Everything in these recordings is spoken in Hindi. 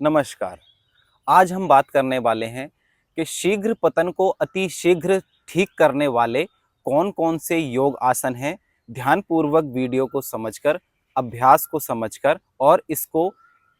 नमस्कार। आज हम बात करने वाले हैं कि शीघ्र पतन को अति शीघ्र ठीक करने वाले कौन कौन से योग आसन हैं। ध्यानपूर्वक वीडियो को समझकर, अभ्यास को समझकर और इसको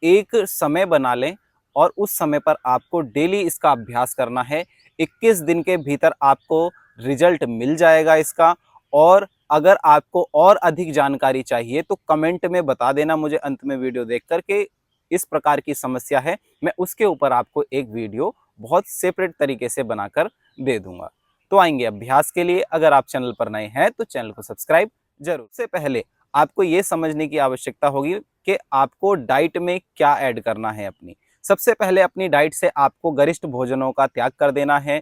एक समय बना लें और उस समय पर आपको डेली इसका अभ्यास करना है। 21 दिन के भीतर आपको रिजल्ट मिल जाएगा इसका। और अगर आपको और अधिक जानकारी चाहिए तो कमेंट में बता देना मुझे अंत में वीडियो देख कर के इस प्रकार की समस्या है, मैं उसके ऊपर आपको एक वीडियो बहुत सेपरेट तरीके से बनाकर दे दूंगा। तो आएंगे अभ्यास के लिए। अगर आप चैनल पर नए हैं तो चैनल को सब्सक्राइब जरूर। से पहले आपको ये समझने की आवश्यकता होगी कि आपको डाइट में क्या ऐड करना है अपनी। सबसे पहले अपनी डाइट से आपको गरिष्ठ भोजनों का त्याग कर देना है।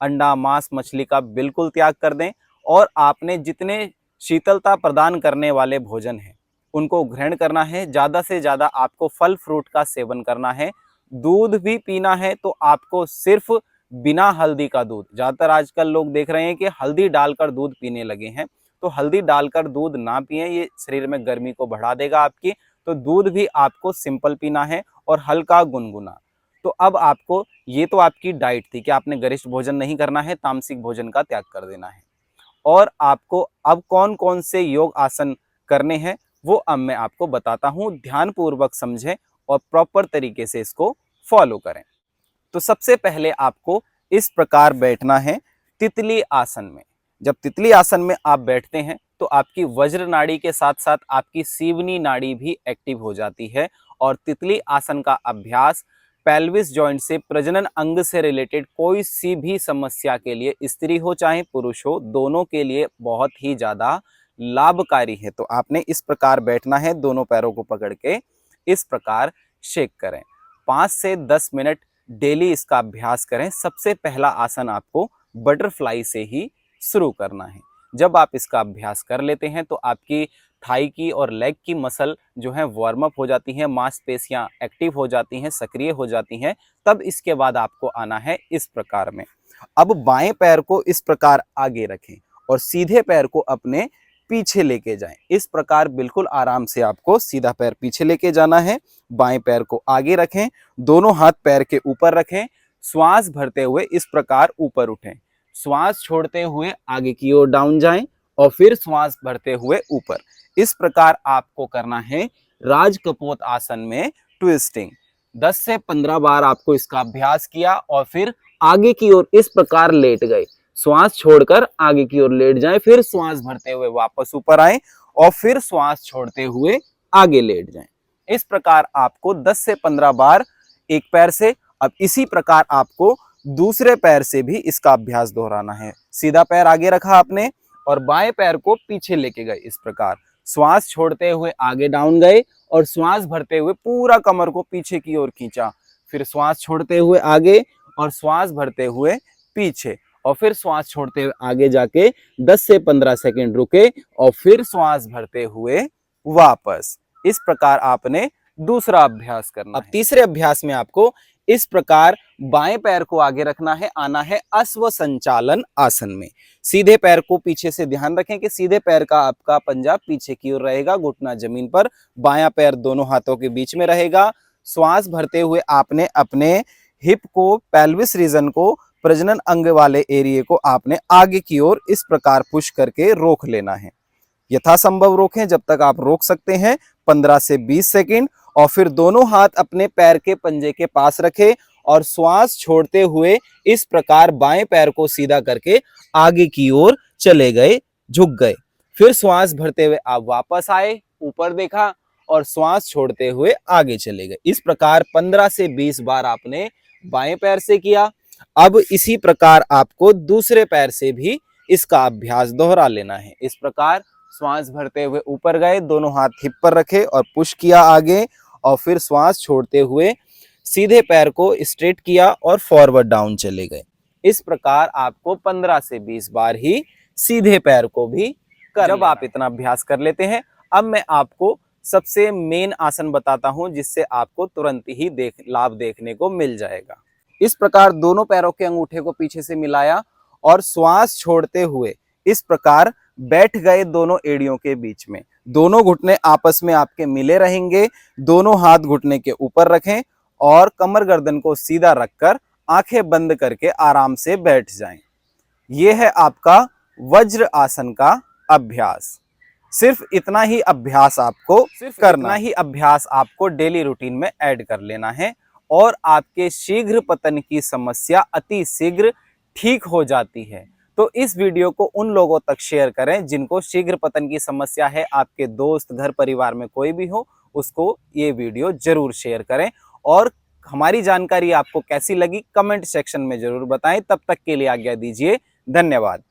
अंडा, मांस, मछली का बिल्कुल त्याग कर दें और आपने जितने शीतलता प्रदान करने वाले भोजन हैं उनको ग्रहण करना है। ज़्यादा से ज़्यादा आपको फल फ्रूट का सेवन करना है। दूध भी पीना है तो आपको सिर्फ बिना हल्दी का दूध। ज़्यादातर आजकल लोग देख रहे हैं कि हल्दी डालकर दूध पीने लगे हैं, तो हल्दी डालकर दूध ना पिएं, ये शरीर में गर्मी को बढ़ा देगा आपकी। तो दूध भी आपको सिंपल पीना है और हल्का गुनगुना। तो अब आपको, ये तो आपकी डाइट थी कि आपने गरिष्ठ भोजन नहीं करना है, तामसिक भोजन का त्याग कर देना है। और आपको अब कौन कौन से योग आसन करने हैं वो अब मैं आपको बताता हूं। ध्यानपूर्वक समझें और प्रॉपर तरीके से इसको फॉलो करें। तो सबसे पहले आपको इस प्रकार बैठना है तितली आसन में। जब तितली आसन में आप बैठते हैं तो आपकी वज्र नाड़ी के साथ साथ आपकी सीवनी नाड़ी भी एक्टिव हो जाती है। और तितली आसन का अभ्यास पेल्विस जॉइंट से, प्रजनन अंग से रिलेटेड कोई सी भी समस्या के लिए, स्त्री हो चाहे पुरुष हो, दोनों के लिए बहुत ही ज़्यादा लाभकारी है। तो आपने इस प्रकार बैठना है, दोनों पैरों को पकड़ के इस प्रकार शेक करें। 5 से 10 मिनट डेली इसका अभ्यास करें। सबसे पहला आसन आपको बटरफ्लाई से ही शुरू करना है। जब आप इसका अभ्यास कर लेते हैं तो आपकी थाई की और लेग की मसल जो है वार्म अप हो जाती हैं, मांसपेशियां एक्टिव हो जाती हैं, सक्रिय हो जाती हैं। तब इसके बाद आपको आना है इस प्रकार में। अब बाएं पैर को इस प्रकार आगे रखें और सीधे पैर को अपने पीछे लेके जाएं। इस प्रकार बिल्कुल आराम से आपको सीधा पैर पीछे लेके जाना है। बाएं पैर को आगे रखें, दोनों हाथ पैर के ऊपर रखें। श्वास भरते हुए इस प्रकार ऊपर उठें, श्वास छोड़ते हुए आगे की ओर डाउन जाएं और फिर श्वास भरते हुए ऊपर। इस प्रकार आपको करना है राज कपोत आसन में ट्विस्टिंग। 10 से 15 बार आपको इसका अभ्यास किया और फिर आगे की ओर इस प्रकार लेट गए। श्वास छोड़कर आगे की ओर लेट जाएं, फिर श्वास भरते हुए वापस ऊपर आए और फिर श्वास छोड़ते हुए आगे लेट जाएं। इस प्रकार आपको 10 से 15 बार एक पैर से। अब इसी प्रकार आपको दूसरे पैर से भी इसका अभ्यास दोहराना है। सीधा पैर आगे रखा आपने और बाएं पैर को पीछे लेके गए। इस प्रकार श्वास छोड़ते हुए आगे डाउन गए और श्वास भरते हुए पूरा कमर को पीछे की ओर खींचा। फिर श्वास छोड़ते हुए आगे और श्वास भरते हुए पीछे और फिर श्वास छोड़ते हुए आगे जाके 10 से 15 सेकंड रुके और फिर श्वास भरते हुए वापस। इस प्रकार आपने दूसरा अभ्यास करना है। अब तीसरे अभ्यास में आपको इस प्रकार बाएं पैर को आगे रखना है, आना है अश्व संचालन आसन में। सीधे पैर को पीछे से, ध्यान रखें कि सीधे पैर का आपका पंजा पीछे की ओर रहेगा, घुटना जमीन पर, बायां पैर दोनों हाथों के बीच में रहेगा। श्वास भरते हुए आपने अपने हिप को, पेल्विस रीजन को, प्रजनन अंग वाले एरिया को आपने आगे की ओर इस प्रकार पुश करके रोक लेना है। यथासंभव रोकें, जब तक आप रोक सकते हैं 15 से 20 सेकंड। और फिर दोनों हाथ अपने पैर के पंजे के पास रखें और श्वास छोड़ते हुए इस प्रकार बाएं पैर को सीधा करके आगे की ओर चले गए, झुक गए। फिर श्वास भरते हुए आप वापस आए, ऊपर देखा और श्वास छोड़ते हुए आगे चले गए। इस प्रकार 15 से 20 बार आपने बाएं पैर से किया। अब इसी प्रकार आपको दूसरे पैर से भी इसका अभ्यास दोहरा लेना है। इस प्रकार श्वास भरते हुए ऊपर गए, दोनों हाथ हिप पर रखे और पुश किया आगे और फिर श्वास छोड़ते हुए सीधे पैर को स्ट्रेट किया और फॉरवर्ड डाउन चले गए। इस प्रकार आपको 15 से 20 बार ही सीधे पैर को भी कर। जब आप इतना अभ्यास कर लेते हैं, अब मैं आपको सबसे मेन आसन बताता हूं जिससे आपको तुरंत ही लाभ देखने को मिल जाएगा। इस प्रकार दोनों पैरों के अंगूठे को पीछे से मिलाया और श्वास छोड़ते हुए इस प्रकार बैठ गए दोनों एड़ियों के बीच में। दोनों घुटने आपस में आपके मिले रहेंगे। दोनों हाथ घुटने के ऊपर रखें और कमर गर्दन को सीधा रखकर आंखें बंद करके आराम से बैठ जाएं। यह है आपका वज्र आसन का अभ्यास। सिर्फ इतना ही अभ्यास आपको डेली रूटीन में ऐड कर लेना है और आपके शीघ्र पतन की समस्या अति शीघ्र ठीक हो जाती है। तो इस वीडियो को उन लोगों तक शेयर करें जिनको शीघ्र पतन की समस्या है। आपके दोस्त, घर परिवार में कोई भी हो, उसको ये वीडियो जरूर शेयर करें। और हमारी जानकारी आपको कैसी लगी कमेंट सेक्शन में जरूर बताएं। तब तक के लिए आज्ञा दीजिए। धन्यवाद।